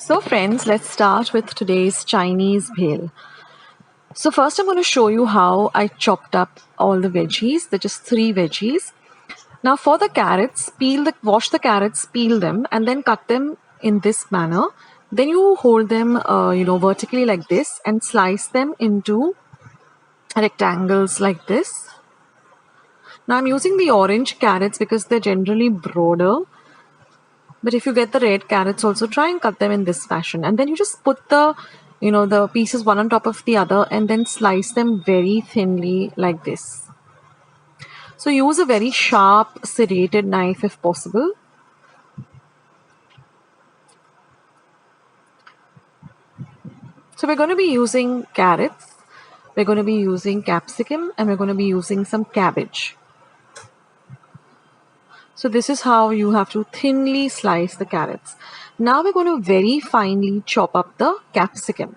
So friends, let's start with today's Chinese bhel. So first I'm going to show you how I chopped up all the veggies. They're just 3 veggies. Now for the carrots, wash the carrots, peel them and then cut them in this manner. Then you hold them vertically like this and slice them into rectangles like this. Now I'm using the orange carrots because they're generally broader. But if you get the red carrots also, try and cut them in this fashion. And then you just put the pieces one on top of the other and then slice them very thinly like this. So use a very sharp serrated knife if possible. So we're going to be using carrots, we're going to be using capsicum, and we're going to be using some cabbage. So this is how you have to thinly slice the carrots. Now we're going to very finely chop up the capsicum.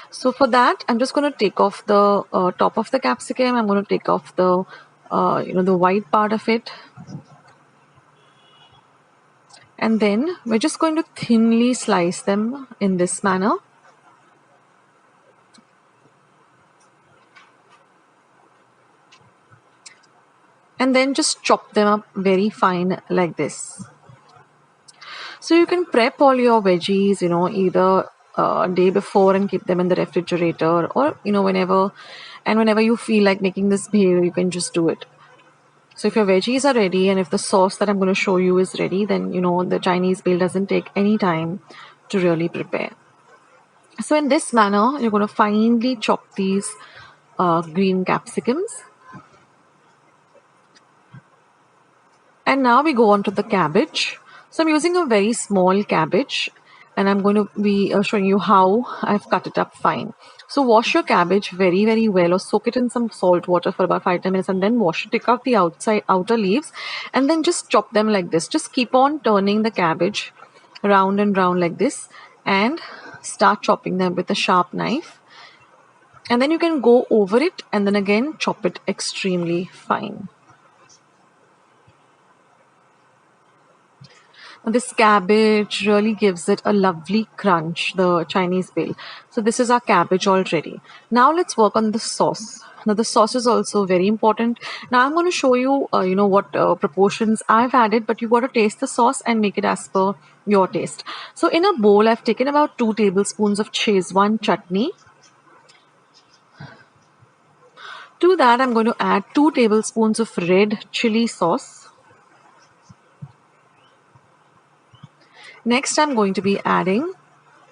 So for that, I'm just going to take off the top of the capsicum. I'm going to take off the the white part of it. And then we're just going to thinly slice them in this manner. And then just chop them up very fine like this. So you can prep all your veggies, either day before and keep them in the refrigerator, or whenever you feel like making this bhel, you can just do it. So if your veggies are ready and if the sauce that I'm going to show you is ready, then the Chinese bhel doesn't take any time to really prepare. So in this manner, you're going to finely chop these green capsicums. And now we go on to the cabbage. So I'm using a very small cabbage and I'm going to be showing you how I've cut it up fine. So wash your cabbage very, very well, or soak it in some salt water for about 5-10 minutes and then wash it. Take out the outer leaves and then just chop them like this. Just keep on turning the cabbage round and round like this and start chopping them with a sharp knife. And then you can go over it and then again chop it extremely fine. This cabbage really gives it a lovely crunch, the Chinese bhel. So this is our cabbage already. Now let's work on the sauce. Now the sauce is also very important. Now I'm going to show you, what proportions I've added, but you got to taste the sauce and make it as per your taste. So in a bowl, I've taken about 2 tablespoons of Szechuan chutney. To that, I'm going to add 2 tablespoons of red chili sauce. Next, I'm going to be adding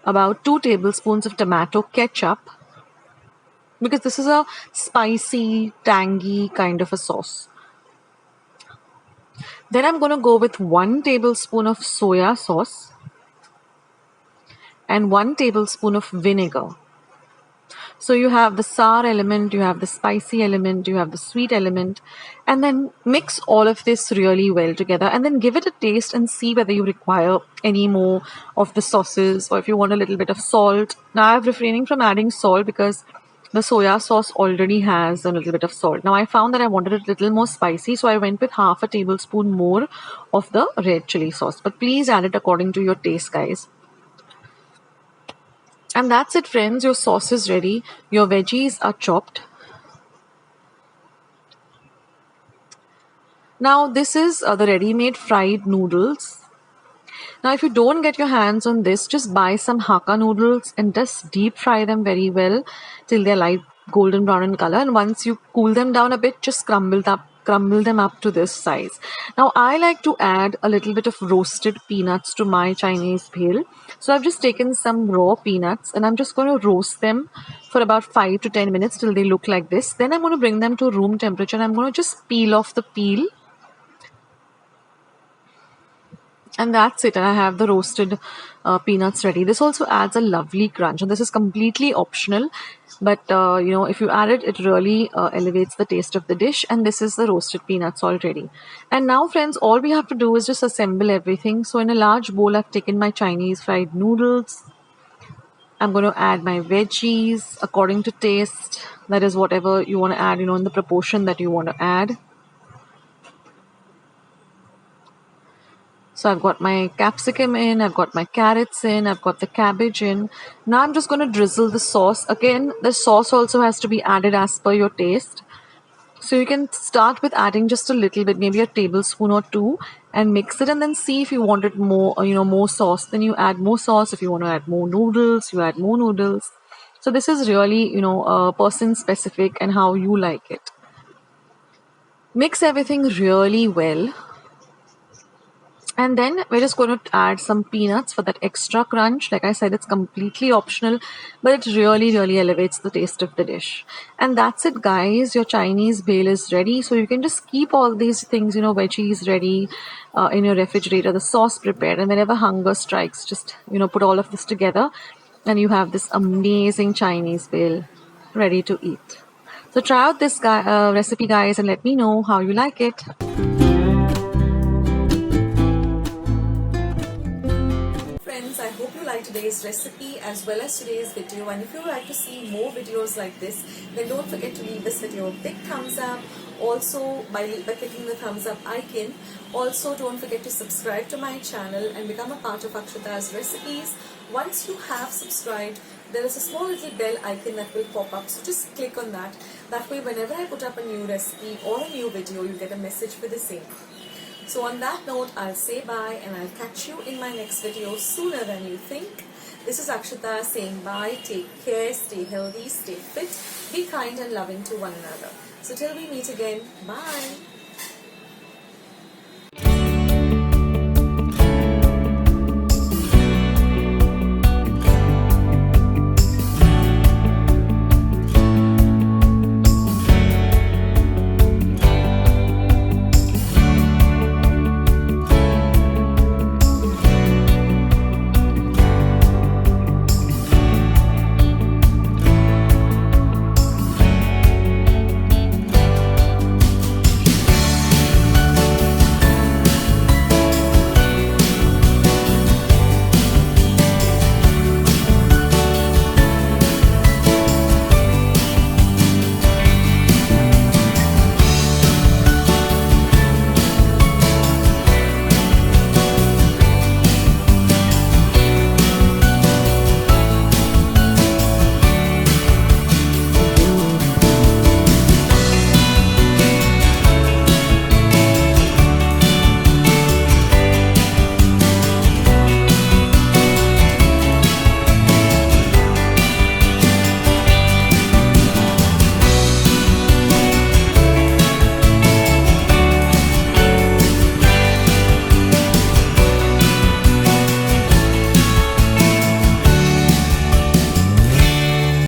about 2 tablespoons of tomato ketchup because this is a spicy, tangy kind of a sauce. Then I'm going to go with 1 tablespoon of soya sauce and 1 tablespoon of vinegar. So you have the sour element, you have the spicy element, you have the sweet element, and then mix all of this really well together and then give it a taste and see whether you require any more of the sauces or if you want a little bit of salt. Now I'm refraining from adding salt because the soya sauce already has a little bit of salt. Now I found that I wanted it a little more spicy, so I went with half a tablespoon more of the red chili sauce. But please add it according to your taste, guys. And that's it, friends. Your sauce is ready. Your veggies are chopped. Now this is the ready-made fried noodles. Now if you don't get your hands on this, just buy some Hakka noodles and just deep fry them very well till they're light golden brown in color. And once you cool them down a bit, just crumble them up to this size. Now I like to add a little bit of roasted peanuts to my Chinese bhel. So I've just taken some raw peanuts and I'm just going to roast them for about 5 to 10 minutes till they look like this. Then I'm going to bring them to room temperature and I'm going to just peel off the peel. And that's it. And I have the roasted peanuts ready. This also adds a lovely crunch. And this is completely optional. But, if you add it, it really elevates the taste of the dish. And this is the roasted peanuts already. And now, friends, all we have to do is just assemble everything. So in a large bowl, I've taken my Chinese fried noodles. I'm going to add my veggies according to taste. That is whatever you want to add, in the proportion that you want to add. So I've got my capsicum in, I've got my carrots in, I've got the cabbage in. Now I'm just going to drizzle the sauce. Again, the sauce also has to be added as per your taste. So you can start with adding just a little bit, maybe a tablespoon or two, and mix it, and then see if you wanted more, more sauce. Then you add more sauce. If you want to add more noodles, you add more noodles. So this is really, person specific and how you like it. Mix everything really well. And then we're just going to add some peanuts for that extra crunch. Like I said, it's completely optional, but it really, really elevates the taste of the dish. And that's it, guys. Your Chinese bhel is ready. So you can just keep all these things, veggies ready in your refrigerator, the sauce prepared. And whenever hunger strikes, just, put all of this together and you have this amazing Chinese bhel ready to eat. So try out this recipe, guys, and let me know how you like it. Friends, I hope you liked today's recipe as well as today's video, and if you would like to see more videos like this, then don't forget to leave this video a big thumbs up. Also, by clicking the thumbs up icon. Also, don't forget to subscribe to my channel and become a part of Akshata's recipes. Once you have subscribed, there is a small little bell icon that will pop up, so just click on that. That way, whenever I put up a new recipe or a new video, you get a message for the same. So on that note, I'll say bye and I'll catch you in my next video sooner than you think. This is Akshata saying bye. Take care, stay healthy, stay fit, be kind and loving to one another. So till we meet again, bye.